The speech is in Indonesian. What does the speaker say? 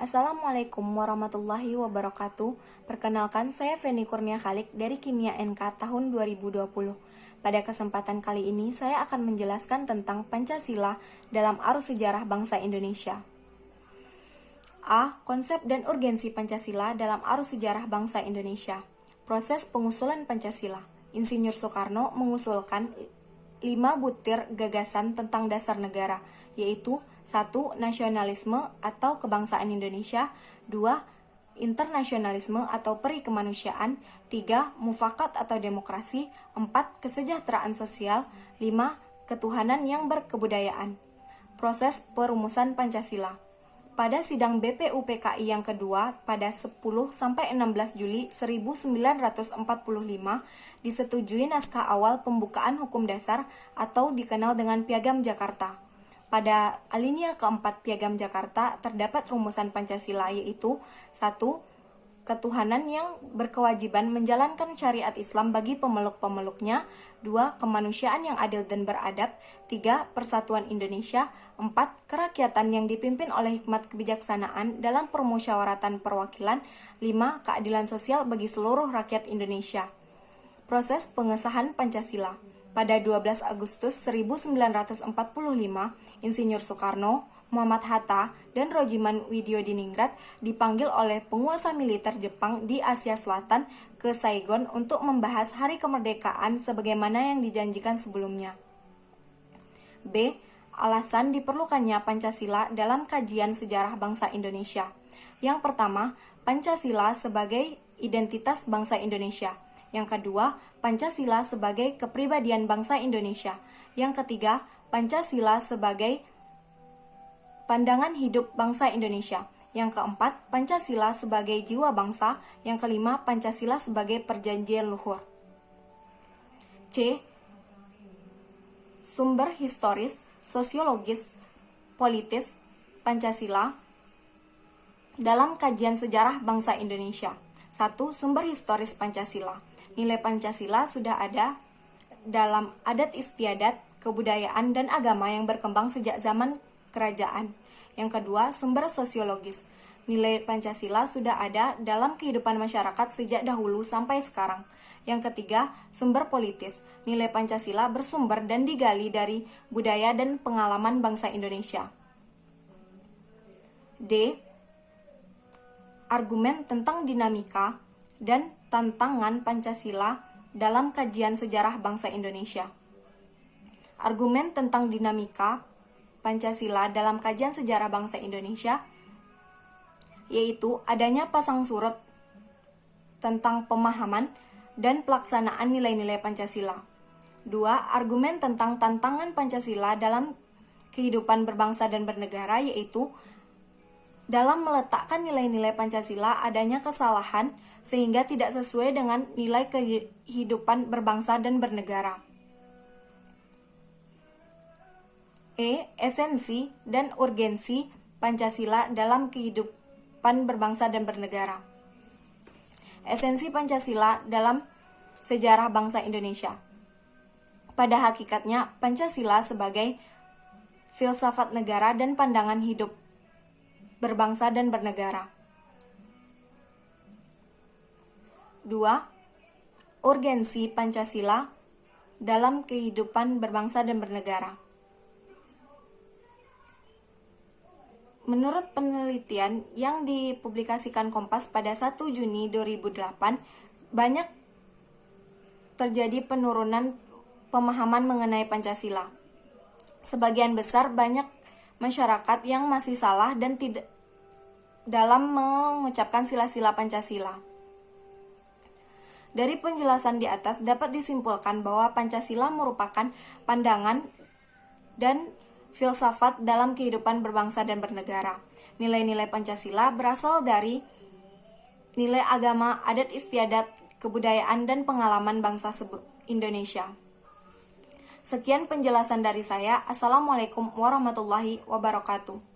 Assalamualaikum warahmatullahi wabarakatuh. Perkenalkan, saya Feni Kurnia Khalik dari Kimia NK tahun 2020. Pada kesempatan kali ini, saya akan menjelaskan tentang Pancasila dalam arus sejarah bangsa Indonesia. A. Konsep dan urgensi Pancasila dalam arus sejarah bangsa Indonesia. Proses pengusulan Pancasila. Insinyur Soekarno mengusulkan 5 butir gagasan tentang dasar negara, yaitu 1. Nasionalisme atau kebangsaan Indonesia, 2. Internasionalisme atau peri kemanusiaan, 3. Mufakat atau demokrasi, 4. Kesejahteraan sosial, 5. Ketuhanan yang berkebudayaan. Proses perumusan Pancasila. Pada sidang BPUPKI yang kedua pada 10-16 Juli 1945 disetujui naskah awal pembukaan hukum dasar atau dikenal dengan Piagam Jakarta. Pada alinea keempat Piagam Jakarta terdapat rumusan Pancasila, yaitu 1. Ketuhanan yang berkewajiban menjalankan syariat Islam bagi pemeluk-pemeluknya, 2. Kemanusiaan yang adil dan beradab, 3. Persatuan Indonesia, 4. Kerakyatan yang dipimpin oleh hikmat kebijaksanaan dalam permusyawaratan perwakilan, 5. Keadilan sosial bagi seluruh rakyat Indonesia. Proses pengesahan Pancasila. Pada 12 Agustus 1945, Insinyur Soekarno, Muhammad Hatta, dan Rojiman Widyodiningrat dipanggil oleh penguasa militer Jepang di Asia Selatan ke Saigon untuk membahas hari kemerdekaan sebagaimana yang dijanjikan sebelumnya. B. Alasan diperlukannya Pancasila dalam kajian sejarah bangsa Indonesia. Yang pertama, Pancasila sebagai identitas bangsa Indonesia. Yang kedua, Pancasila sebagai kepribadian bangsa Indonesia. Yang ketiga, Pancasila sebagai pandangan hidup bangsa Indonesia. Yang keempat, Pancasila sebagai jiwa bangsa. Yang kelima, Pancasila sebagai perjanjian luhur. C. Sumber historis, sosiologis, politis Pancasila dalam kajian sejarah bangsa Indonesia. 1. Sumber historis Pancasila. Nilai Pancasila sudah ada dalam adat istiadat, kebudayaan, dan agama yang berkembang sejak zaman kerajaan. Yang kedua, sumber sosiologis. Nilai Pancasila sudah ada dalam kehidupan masyarakat sejak dahulu sampai sekarang. Yang ketiga, sumber politis. Nilai Pancasila bersumber dan digali dari budaya dan pengalaman bangsa Indonesia. D. Argumen tentang dinamika dan tantangan Pancasila dalam kajian sejarah bangsa Indonesia. Argumen tentang dinamika Pancasila dalam kajian sejarah bangsa Indonesia yaitu adanya pasang surut tentang pemahaman dan pelaksanaan nilai-nilai Pancasila. 2. Argumen tentang tantangan Pancasila dalam kehidupan berbangsa dan bernegara yaitu dalam meletakkan nilai-nilai Pancasila adanya kesalahan sehingga tidak sesuai dengan nilai kehidupan berbangsa dan bernegara. E. Esensi dan urgensi Pancasila dalam kehidupan berbangsa dan bernegara. Esensi Pancasila dalam sejarah bangsa Indonesia. Pada hakikatnya, Pancasila sebagai filsafat negara dan pandangan hidup berbangsa dan bernegara. 2. Urgensi Pancasila dalam kehidupan berbangsa dan bernegara. Menurut penelitian yang dipublikasikan Kompas pada 1 Juni 2008, banyak terjadi penurunan pemahaman mengenai Pancasila. Sebagian besar banyak masyarakat yang masih salah dan tidak dalam mengucapkan sila-sila Pancasila. Dari penjelasan di atas dapat disimpulkan bahwa Pancasila merupakan pandangan dan filsafat dalam kehidupan berbangsa dan bernegara. Nilai-nilai Pancasila berasal dari nilai agama, adat istiadat, kebudayaan, dan pengalaman bangsa Indonesia. Sekian penjelasan dari saya. Assalamualaikum warahmatullahi wabarakatuh.